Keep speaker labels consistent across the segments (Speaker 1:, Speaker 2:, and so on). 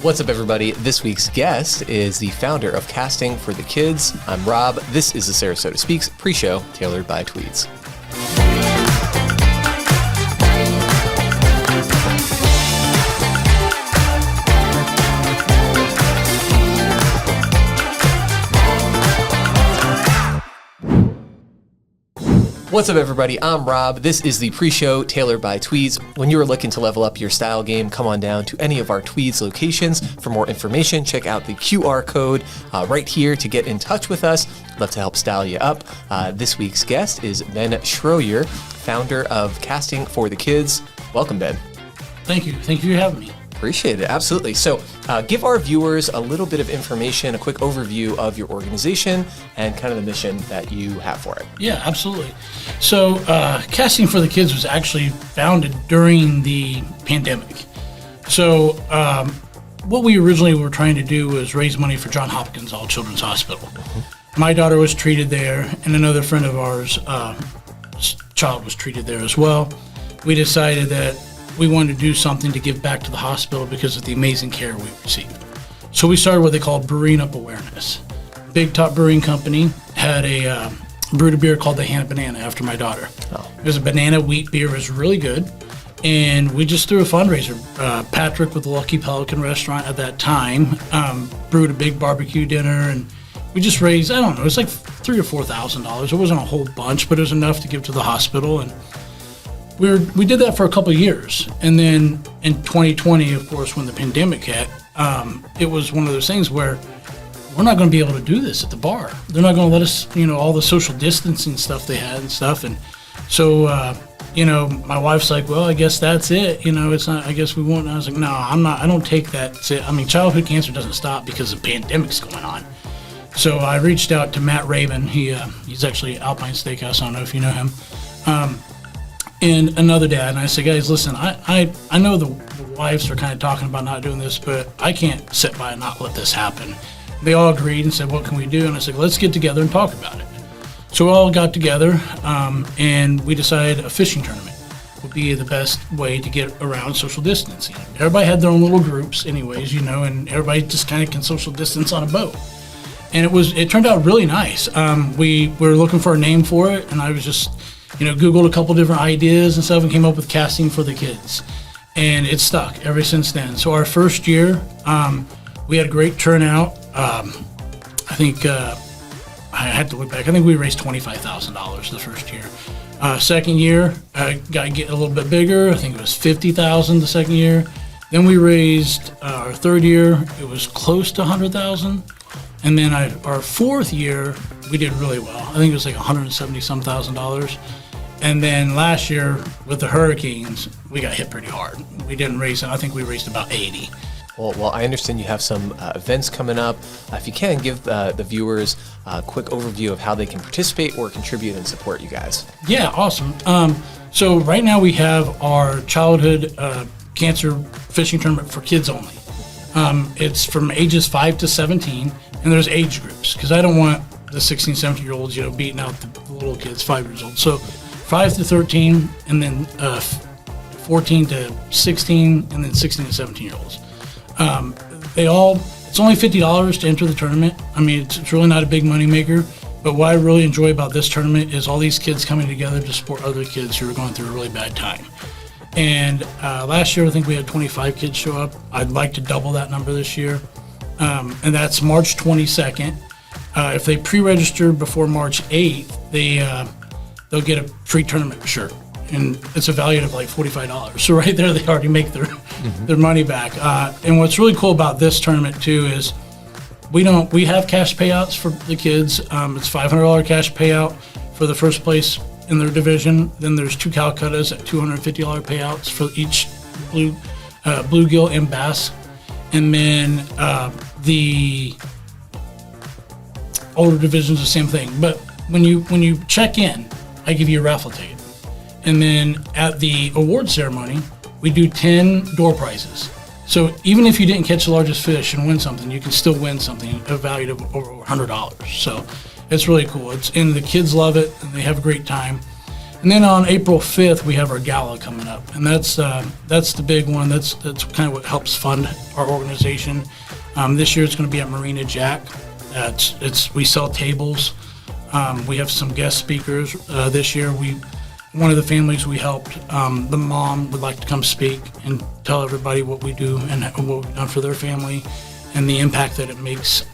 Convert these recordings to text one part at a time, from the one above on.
Speaker 1: What's up, everybody? This week's guest is the founder of Casting for the Kids. I'm Rob. This is the Sarasota SpeaX Pre-Show, tailored by Tweeds. What's up, everybody? I'm Rob. This is the Pre-Show tailored by Tweeds. When you are looking to level up your style game, come on down to any of our Tweeds locations. For more information, check out the QR code right here to get in touch with us. Love to help style you up. This week's guest is Ben Shroyer, founder of Casting for the Kids. Welcome, Ben.
Speaker 2: Thank you. Thank you for having me.
Speaker 1: Appreciate it. Absolutely. So give our viewers a little bit of information, a quick overview of your organization and kind of the mission that you have for it.
Speaker 2: Yeah, absolutely. So Casting for the Kids was actually founded during the pandemic. So what we originally were trying to do was raise money for Johns Hopkins All Children's Hospital. Mm-hmm. My daughter was treated there, and another friend of ours' child was treated there as well. We decided that we wanted to do something to give back to the hospital because of the amazing care we received. So we started what they called Brewing Up Awareness. Big Top Brewing Company had brewed a beer called the Hannah Banana after my daughter. Oh. It was a banana wheat beer. It was really good. And we just threw a fundraiser. Patrick with the Lucky Pelican restaurant at that time brewed a big barbecue dinner, and we just raised, I don't know, it was like $3,000 or $4,000. It wasn't a whole bunch, but it was enough to give to the hospital. And we did that for a couple of years, and then in 2020, of course, when the pandemic hit, it was one of those things where we're not going to be able to do this at the bar. They're not going to let us, all the social distancing stuff they had and stuff, and so my wife's like, well, I guess that's it. It's not. I guess we won't. And I was like, no, I'm not. I don't take that. Childhood cancer doesn't stop because the pandemic's going on. So I reached out to Matt Raven. He's actually Alpine Steakhouse. I don't know if you know him. And another dad, and I said, guys, listen, I know the wives are kind of talking about not doing this, but I can't sit by and not let this happen. They all agreed and said, what can we do? And I said, let's get together and talk about it. So we all got together, and we decided a fishing tournament would be the best way to get around social distancing. Everybody had their own little groups anyways, and everybody just kind of can social distance on a boat. And it turned out really nice. We were looking for a name for it, and I was just Googled a couple different ideas and stuff and came up with Casting for the Kids. And it's stuck ever since then. So our first year, we had a great turnout. I think, I had to look back, I think we raised $25,000 the first year. Second year, got to get a little bit bigger. I think it was $50,000 the second year. Then we raised, our third year, it was close to $100,000. And then our fourth year, we did really well. I think it was like $170,000. And then last year with the hurricanes, we got hit pretty hard. We didn't raise it. I think we raised about 80.
Speaker 1: Well, I understand you have some events coming up. If you can, give the viewers a quick overview of how they can participate or contribute and support you guys.
Speaker 2: Yeah, awesome. So right now we have our childhood cancer fishing tournament for kids only. It's from ages 5 to 17, and there's age groups because I don't want the 16, 17-year-olds, beating out the little kids, 5 years old. So 5 to 13, and then 14 to 16, and then 16 to 17-year-olds. It's only $50 to enter the tournament. It's really not a big money maker, but what I really enjoy about this tournament is all these kids coming together to support other kids who are going through a really bad time. And last year, I think we had 25 kids show up. I'd like to double that number this year. And that's March 22nd. If they pre-register before March 8th, they'll get a free tournament shirt. And it's a value of like $45. So right there, they already make their money back. And what's really cool about this tournament too is we have cash payouts for the kids. It's $500 cash payout for the first place in their division. Then there's 2 Calcuttas at $250 payouts for each bluegill and bass. And then the older divisions, the same thing. But when you check in, I give you a raffle ticket. And then at the award ceremony, we do 10 door prizes. So even if you didn't catch the largest fish and win something, you can still win something valued of over $100. So it's really cool. And the kids love it, and they have a great time. And then on April 5th, we have our gala coming up, and that's the big one. That's kind of what helps fund our organization. This year it's going to be at Marina Jack. We sell tables. We have some guest speakers this year. One of the families we helped, the mom would like to come speak and tell everybody what we do and what we've done for their family and the impact that it makes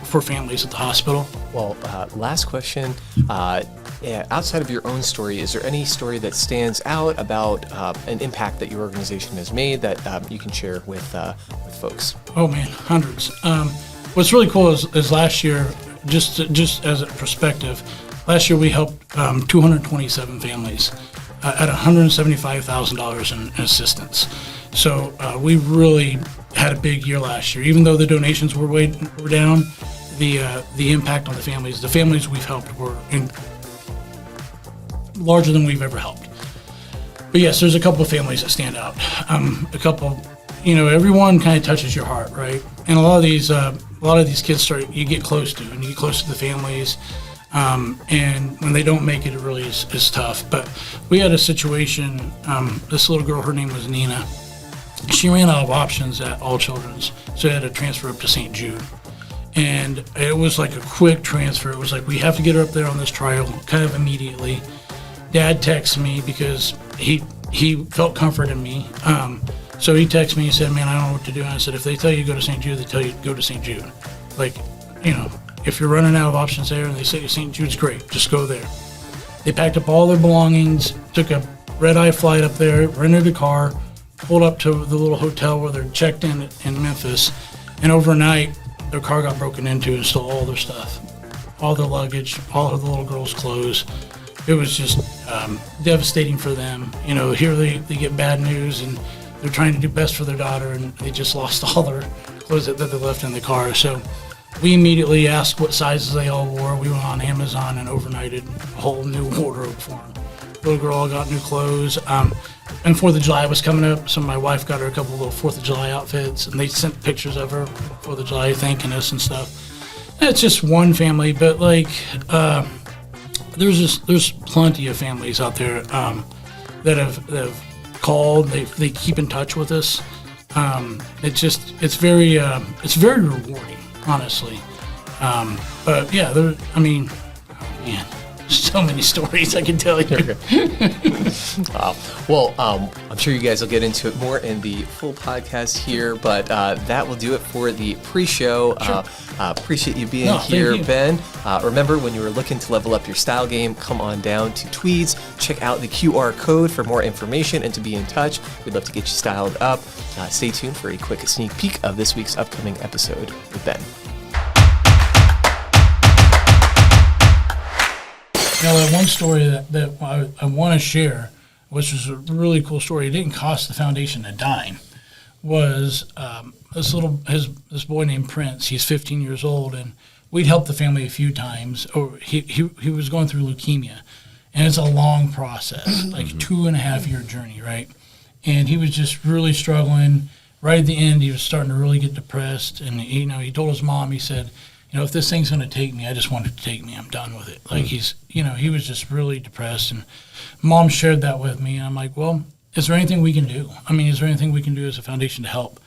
Speaker 2: for families at the hospital.
Speaker 1: Well, last question. Outside of your own story, is there any story that stands out about an impact that your organization has made that you can share with folks?
Speaker 2: Oh man, hundreds. What's really cool is last year, just as a perspective, last year we helped 227 families at $175,000 in assistance. So we really had a big year last year. Even though the donations were down, the impact on the families we've helped were larger than we've ever helped. But yes, there's a couple of families that stand out. A couple, everyone kind of touches your heart, right? And a lot of these kids you get close to, and you get close to the families. And when they don't make it, it really is tough. But we had a situation, this little girl, her name was Nina. She ran out of options at All Children's, so they had to transfer up to St. Jude. And it was like a quick transfer. It was like, we have to get her up there on this trial kind of immediately. Dad texted me because he felt comfort in me. So he texted me and said, man, I don't know what to do. And I said, if they tell you to go to St. Jude, they tell you to go to St. Jude. Like, if you're running out of options there and they say St. Jude's great, just go there. They packed up all their belongings, took a red-eye flight up there, rented a car, pulled up to the little hotel where they're checked in Memphis, and overnight their car got broken into and stole all their stuff, all their luggage, all of the little girl's clothes. It was just devastating for them. Here they get bad news and they're trying to do best for their daughter, and they just lost all their clothes that they left in the car. So we immediately asked what sizes they all wore. We went on Amazon and overnighted a whole new wardrobe for them. Little girl all got new clothes. And 4th of July was coming up, so my wife got her a couple of little 4th of July outfits, and they sent pictures of her 4th of July thanking us and stuff. And it's just one family, but there's plenty of families out there that have called. They keep in touch with us. It's very rewarding, honestly. But yeah, so many stories I can tell you.
Speaker 1: Well, I'm sure you guys will get into it more in the full podcast here, but that will do it for the pre-show. Sure. Appreciate you being here, Ben. Remember, when you are looking to level up your style game, come on down to Tweeds. Check out the QR code for more information and to be in touch. We'd love to get you styled up. Stay tuned for a quick sneak peek of this week's upcoming episode with Ben.
Speaker 2: That one story that I want to share, which was a really cool story, it didn't cost the foundation a dime, was this boy named Prince. He's 15 years old, and we'd helped the family a few times. Or he was going through leukemia, and it's a long process, like 2.5 year journey, right? And he was just really struggling. Right at the end, he was starting to really get depressed, and he told his mom, he said, if this thing's going to take me, I just want it to take me. I'm done with it. Like he was just really depressed, and Mom shared that with me, and I'm like, well, is there anything we can do? Is there anything we can do as a foundation to help?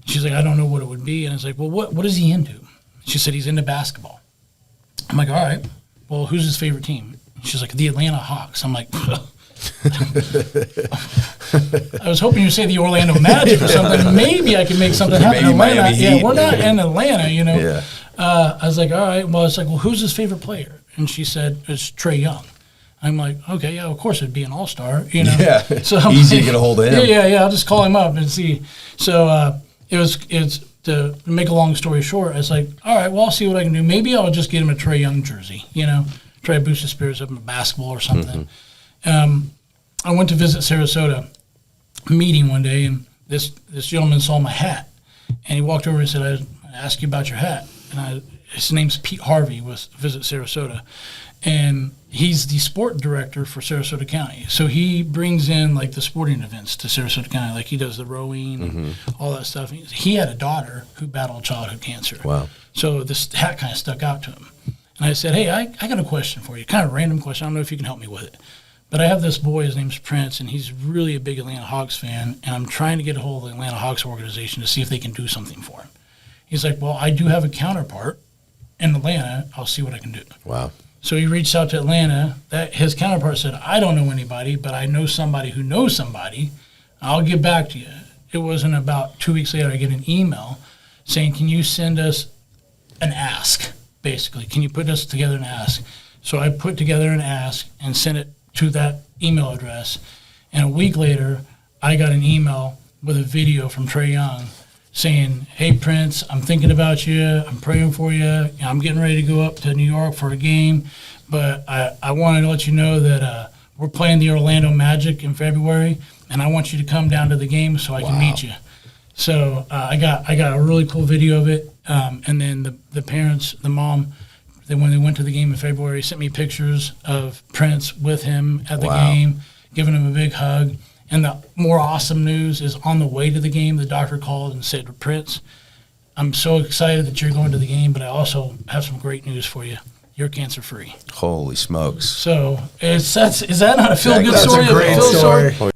Speaker 2: She's like, I don't know what it would be. And I was like, well, what is he into? She said, he's into basketball. I'm like, all right, well, who's his favorite team? She's like, the Atlanta Hawks. I'm like, I was hoping you'd say the Orlando Magic or something. Maybe I could make something happen in Atlanta. Yeah, we're not in Atlanta, Yeah. I was like, all right. Well, it's like, well, who's his favorite player? And she said, it's Trae Young. I'm like, okay, yeah, of course it'd be an all-star,
Speaker 3: Yeah,
Speaker 2: so
Speaker 3: easy to get a hold of him.
Speaker 2: Yeah, I'll just call him up and see. So it's to make a long story short, it's like, all right, well, I'll see what I can do. Maybe I'll just get him a Trae Young jersey, try to boost his spirits up in basketball or something. I went to visit Sarasota meeting one day, and this gentleman saw my hat, and he walked over and said, I asked you about your hat. And his name's Pete Harvey with Visit Sarasota. And he's the sport director for Sarasota County. So he brings in like the sporting events to Sarasota County. Like he does the rowing, all that stuff. He had a daughter who battled childhood cancer.
Speaker 3: Wow.
Speaker 2: So this hat kind of stuck out to him. And I said, hey, I got a question for you. Kind of a random question. I don't know if you can help me with it. But I have this boy, his name's Prince, and he's really a big Atlanta Hawks fan, and I'm trying to get a hold of the Atlanta Hawks organization to see if they can do something for him. He's like, well, I do have a counterpart in Atlanta. I'll see what I can do.
Speaker 3: Wow.
Speaker 2: So he reached out to Atlanta. His counterpart said, I don't know anybody, but I know somebody who knows somebody. I'll get back to you. It wasn't about 2 weeks later, I get an email saying, can you send us an ask, basically? Can you put us together an ask? So I put together an ask and sent it to that email address. And a week later, I got an email with a video from Trae Young saying, hey, Prince, I'm thinking about you. I'm praying for you. I'm getting ready to go up to New York for a game. But I wanted to let you know that we're playing the Orlando Magic in February, and I want you to come down to the game so I can meet you. So I got a really cool video of it. And then the parents, the mom, when they went to the game in February, sent me pictures of Prince with him at the game, giving him a big hug. And the more awesome news is on the way to the game, the doctor called and said, Prince, I'm so excited that you're going to the game, but I also have some great news for you. You're cancer-free.
Speaker 3: Holy smokes.
Speaker 2: So is that not a feel-good story?
Speaker 4: That's a great story.